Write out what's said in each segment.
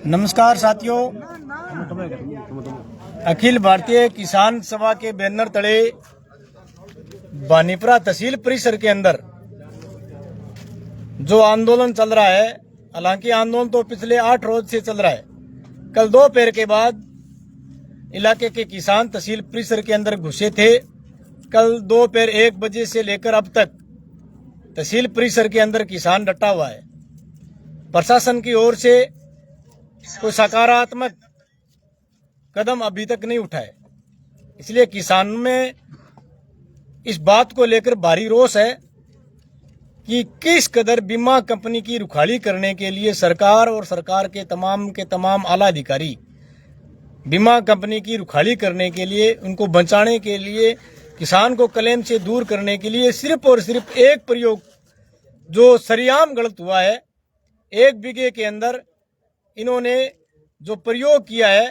नमस्कार साथियों, अखिल भारतीय किसान सभा के बैनर तले बानीपरा तहसील परिसर के अंदर जो आंदोलन चल रहा है, हालांकि आंदोलन तो पिछले 8 रोज से चल रहा है। कल दोपहर के बाद इलाके के किसान तहसील परिसर के अंदर घुसे थे। कल दोपहर 1 बजे से लेकर अब तक तहसील परिसर के अंदर किसान डटा हुआ है। प्रशासन की ओर से कोई सकारात्मक कदम अभी तक नहीं उठाए, इसलिए किसानों में इस बात को लेकर भारी रोष है कि किस कदर बीमा कंपनी की रुखाली करने के लिए सरकार और सरकार के तमाम आला अधिकारी बीमा कंपनी की रुखाली करने के लिए, उनको बचाने के लिए, किसान को क्लेम से दूर करने के लिए सिर्फ और सिर्फ एक प्रयोग जो सरेआम गलत हुआ है। 1 बीघे के अंदर इन्होंने जो प्रयोग किया है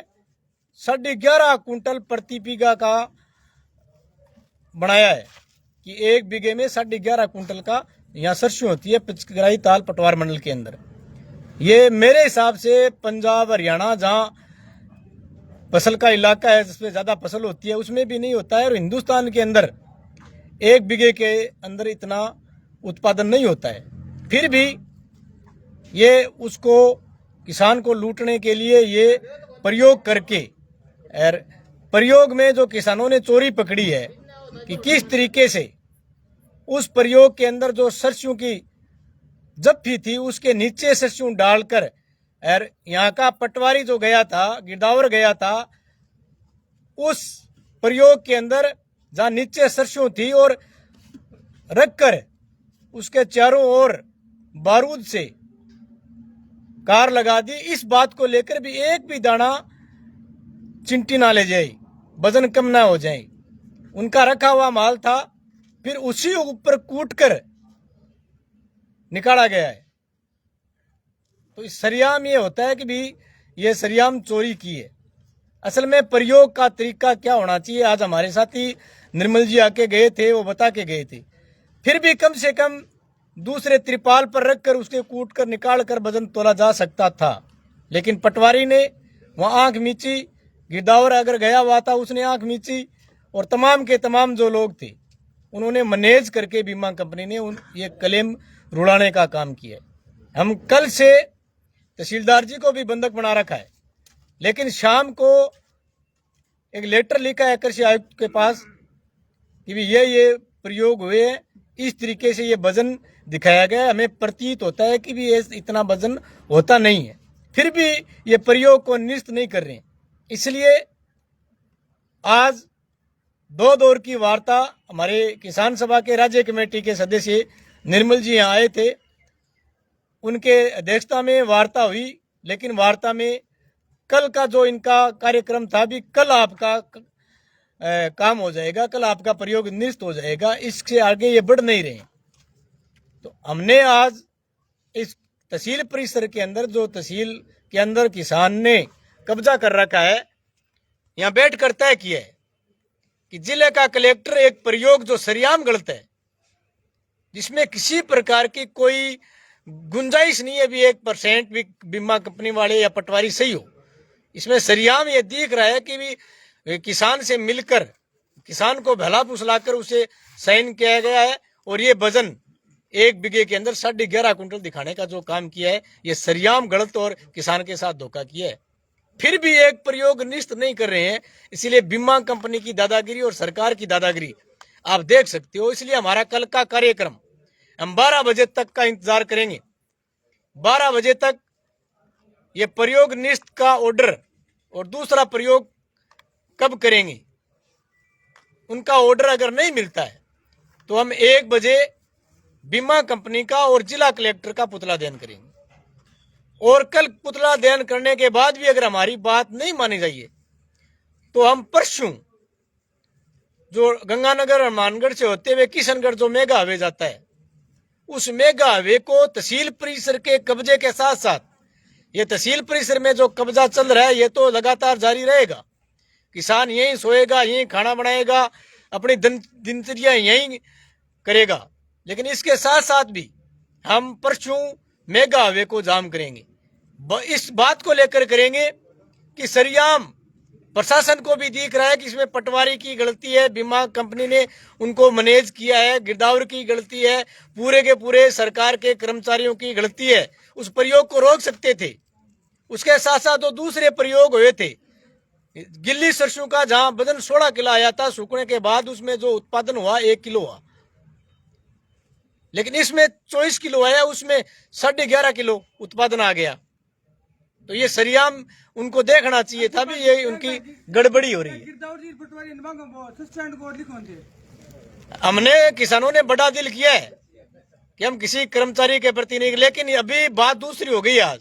11.5 कुंटल प्रति बीघा का बनाया है कि 1 बीघे में 11.5 कुंटल का यहाँ सरसों होती है पिचकराई ताल पटवार मंडल के अंदर। ये मेरे हिसाब से पंजाब हरियाणा जहाँ फसल का इलाका है जिसमें ज्यादा फसल होती है उसमें भी नहीं होता है, और हिंदुस्तान के अंदर 1 बीघे के अंदर इतना उत्पादन नहीं होता है। फिर भी ये उसको किसान को लूटने के लिए ये प्रयोग करके, और प्रयोग में जो किसानों ने चोरी पकड़ी है कि किस तरीके से उस प्रयोग के अंदर जो सरसों की जफ्फी थी उसके नीचे सरसों डालकर, और यहाँ का पटवारी जो गया था, गिरदावर गया था, उस प्रयोग के अंदर जहाँ नीचे सरसों थी और रखकर उसके चारों ओर बारूद से कार लगा दी। इस बात को लेकर भी एक भी दाना चिंटी ना ले जाए, वजन कम ना हो जाए। उनका रखा हुआ माल था, फिर उसी ऊपर कूट कर निकाला गया है। तो इस सरेआम ये होता है कि भी ये सरेआम चोरी की है। असल में प्रयोग का तरीका क्या होना चाहिए, आज हमारे साथी निर्मल जी आके गए थे, वो बता के गए थे। फिर भी कम से कम दूसरे त्रिपाल पर रखकर उसके कूट कर निकाल कर वजन तोला जा सकता था, लेकिन पटवारी ने वहां आंख मीची, गिरदावर अगर गया हुआ था उसने आंख मीची, और तमाम के तमाम जो लोग थे उन्होंने मैनेज करके बीमा कंपनी ने ये क्लेम रुड़ाने का काम किया है। हम कल से तहसीलदार जी को भी बंधक बना रखा है, लेकिन शाम को एक लेटर लिखा है कृषि आयुक्त के पास कि भी ये प्रयोग हुए हैं, इस तरीके से ये वजन दिखाया गया। हमें प्रतीत होता है कि भी ये इतना वजन होता नहीं है, फिर भी ये प्रयोग को निरस्त नहीं कर रहे हैं। इसलिए आज 2 दौर की वार्ता हमारे किसान सभा के राज्य कमेटी के सदस्य निर्मल जी यहाँ आए थे, उनके अध्यक्षता में वार्ता हुई। लेकिन वार्ता में कल का जो इनका कार्यक्रम था भी कल आपका काम हो जाएगा, कल आपका प्रयोग निरस्त हो जाएगा, इससे आगे ये बढ़ नहीं रहे। तो हमने आज इस तहसील परिसर के अंदर, जो तहसील के अंदर किसान ने कब्जा कर रखा है, यहाँ बैठ कर तय किया है कि जिले का कलेक्टर एक प्रयोग जो सरेआम गलत है, जिसमें किसी प्रकार की कोई गुंजाइश नहीं है भी 1% भी बीमा कंपनी वाले या पटवारी सही हो, इसमें सरेआम ये दिख रहा है कि भी किसान से मिलकर किसान को भला फुसलाकर उसे साइन किया गया है, और ये वजन 1 बीघे के अंदर 11.5 कुंटल दिखाने का जो काम किया है ये सरेआम गलत और किसान के साथ धोखा किया है। फिर भी एक प्रयोग निरस्त नहीं कर रहे हैं, इसलिए बीमा कंपनी की दादागिरी और सरकार की दादागिरी आप देख सकते हो। इसलिए हमारा कल का कार्यक्रम हम 12 बजे तक का इंतजार करेंगे। 12 बजे तक ये प्रयोग निरस्त का ऑर्डर और दूसरा प्रयोग कब करेंगे, उनका ऑर्डर अगर नहीं मिलता है तो हम 1 बजे बीमा कंपनी का और जिला कलेक्टर का पुतला दहन करेंगे। और कल पुतला दहन करने के बाद भी अगर हमारी बात नहीं मानी जाइए तो हम परसों जो गंगानगर और मानगढ़ से होते हुए किशनगढ़ जो मेगा हाईवे जाता है, उस मेगा हाईवे को तहसील परिसर के कब्जे के साथ साथ ये तहसील परिसर में जो कब्जा चल रहा है ये तो लगातार जारी रहेगा। किसान यहीं सोएगा, यहीं खाना बनाएगा, अपनी दिनचर्या यहीं करेगा, लेकिन इसके साथ साथ भी हम परसों मेगा हाईवे को जाम करेंगे। इस बात को लेकर करेंगे कि सरेआम प्रशासन को भी दिख रहा है कि इसमें पटवारी की गलती है, बीमा कंपनी ने उनको मैनेज किया है, गिरदावर की गलती है, पूरे के पूरे सरकार के कर्मचारियों की गलती है। उस प्रयोग को रोक सकते थे। उसके साथ साथ दो दूसरे प्रयोग हुए थे। गिल्ली सरसों का जहां वजन 16 किलो आया था, सूखने के बाद उसमें जो उत्पादन हुआ 1 किलो हुआ, लेकिन इसमें 24 किलो आया, उसमें 11.5 किलो उत्पादन आ गया। तो ये सरेआम उनको देखना चाहिए था भी ये उनकी गड़बड़ी हो रही है। हमने किसानों ने बड़ा दिल किया है कि हम किसी कर्मचारी के प्रति नहीं, लेकिन अभी बात दूसरी हो गई। आज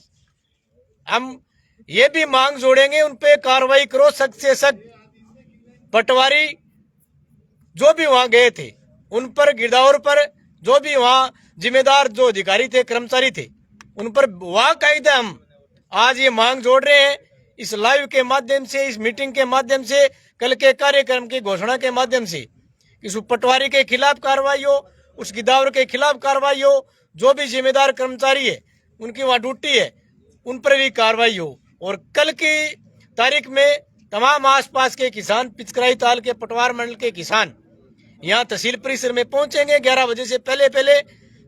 हम ये भी मांग जोड़ेंगे, उन पे कार्रवाई करो, सख्त से सख्त। पटवारी जो भी वहां गए थे, उन पर, गिरदावर पर जो भी वहां जिम्मेदार जो अधिकारी थे, कर्मचारी थे, उन पर वाकायदा हम आज ये मांग जोड़ रहे हैं। इस लाइव के माध्यम से, इस मीटिंग के माध्यम से, कल के कार्यक्रम की घोषणा के माध्यम से इस पटवारी के खिलाफ कार्रवाई हो, उस गिरदावर के खिलाफ कार्रवाई हो, जो भी जिम्मेदार कर्मचारी है, उनकी वहां ड्यूटी है, उन पर भी कार्रवाई हो। और कल की तारीख में तमाम आसपास के किसान, पिचकराई ताल के पटवार मंडल के किसान यहाँ तहसील परिसर में पहुंचेंगे 11 बजे से पहले।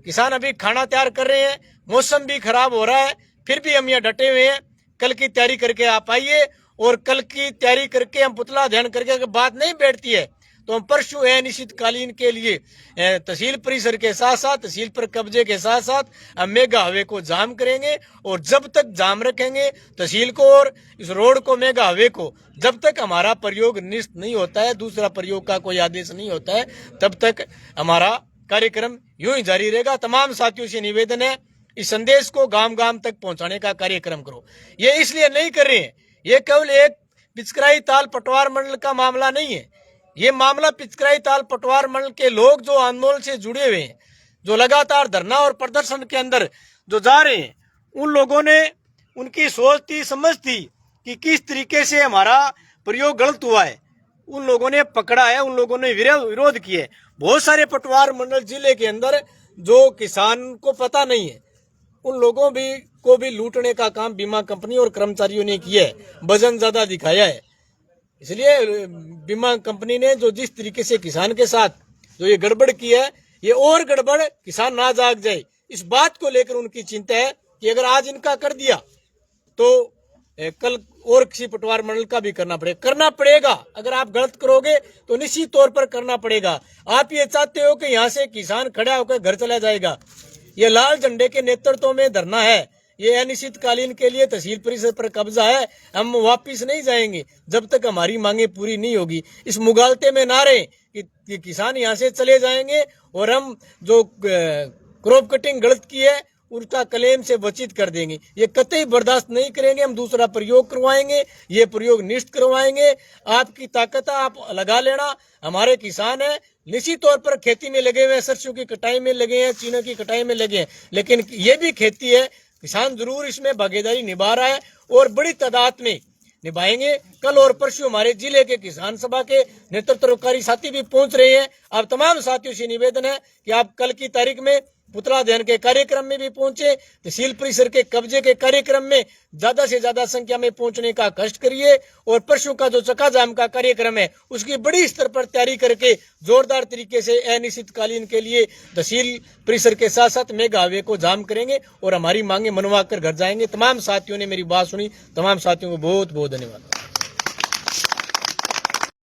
किसान अभी खाना तैयार कर रहे हैं, मौसम भी खराब हो रहा है, फिर भी हम यहाँ डटे हुए हैं। कल की तैयारी करके आप आइए, और कल की तैयारी करके हम पुतला ध्यान करके अगर बात नहीं बैठती है तो हम परसों अनिश्चितकालीन के लिए तहसील परिसर के साथ साथ, तहसील पर कब्जे के साथ साथ हम मेगा हाईवे को जाम करेंगे। और जब तक जाम रखेंगे तहसील को और इस रोड को, मेगा हाईवे को, जब तक हमारा प्रयोग निष्ठ नहीं होता है, दूसरा प्रयोग का कोई आदेश नहीं होता है, तब तक हमारा कार्यक्रम यूं ही जारी रहेगा। तमाम साथियों से निवेदन है, इस संदेश को गांव गांव तक पहुंचाने का कार्यक्रम करो। ये इसलिए नहीं कर रहे हैं, ये केवल एक पिचकराई ताल पटवार मंडल का मामला नहीं है। ये मामला पिचकराई ताल पटवार मंडल के लोग जो आंदोलन से जुड़े हुए हैं, जो लगातार धरना और प्रदर्शन के अंदर जो जा रहे हैं, उन लोगों ने, उनकी सोच थी, समझ थी कि किस तरीके से हमारा प्रयोग गलत हुआ है, उन लोगों ने पकड़ा है, उन लोगों ने विरोध किए। बहुत सारे पटवार मंडल जिले के अंदर जो किसान को पता नहीं है, उन लोगों को भी लूटने का काम बीमा कंपनी और कर्मचारियों ने किया है, वजन ज्यादा दिखाया है। इसलिए बीमा कंपनी ने जो जिस तरीके से किसान के साथ जो ये गड़बड़ की है, ये और गड़बड़ किसान ना जाग जाए, इस बात को लेकर उनकी चिंता है कि अगर आज इनका कर दिया तो कल और किसी पटवार मंडल का भी करना पड़ेगा। अगर आप गलत करोगे तो निश्चित तौर पर करना पड़ेगा। आप ये चाहते हो कि यहाँ से किसान खड़ा होकर घर चला जाएगा? ये लाल झंडे के नेतृत्व में धरना है, ये अनिश्चितकालीन के लिए तहसील परिसर पर कब्जा है। हम वापिस नहीं जाएंगे जब तक हमारी मांगे पूरी नहीं होगी। इस मुगालते में ना रहे कि किसान यहाँ से चले जाएंगे और हम जो क्रॉप कटिंग गलत की है उसका क्लेम से वंचित कर देंगे। ये कतई बर्दाश्त नहीं करेंगे। हम दूसरा प्रयोग करवाएंगे, ये प्रयोग निष्ठ करवाएंगे। आपकी ताकत आप लगा लेना, हमारे किसान है निश्चित तौर पर खेती में लगे हुए हैं, सरसों की कटाई में लगे हैं, चीनों की कटाई में लगे हैं, लेकिन ये भी खेती है, किसान जरूर इसमें भागीदारी निभा रहा है और बड़ी तादाद में निभाएंगे। कल और परसों हमारे जिले के किसान सभा के नेतृत्वकारी साथी भी पहुंच रहे हैं। आप तमाम साथियों से निवेदन है कि आप कल की तारीख में पुतला दहन के कार्यक्रम में भी पहुंचे, तहसील परिसर के कब्जे के कार्यक्रम में ज्यादा से ज्यादा संख्या में पहुंचने का कष्ट करिए। और परसों का जो चक्का जाम का कार्यक्रम है उसकी बड़ी स्तर पर तैयारी करके जोरदार तरीके से अनिश्चितकालीन के लिए तहसील परिसर के साथ साथ मेगा हाईवे को जाम करेंगे और हमारी मांगे मनवा कर घर जाएंगे। तमाम साथियों ने मेरी बात सुनी, तमाम साथियों को बहुत बहुत धन्यवाद।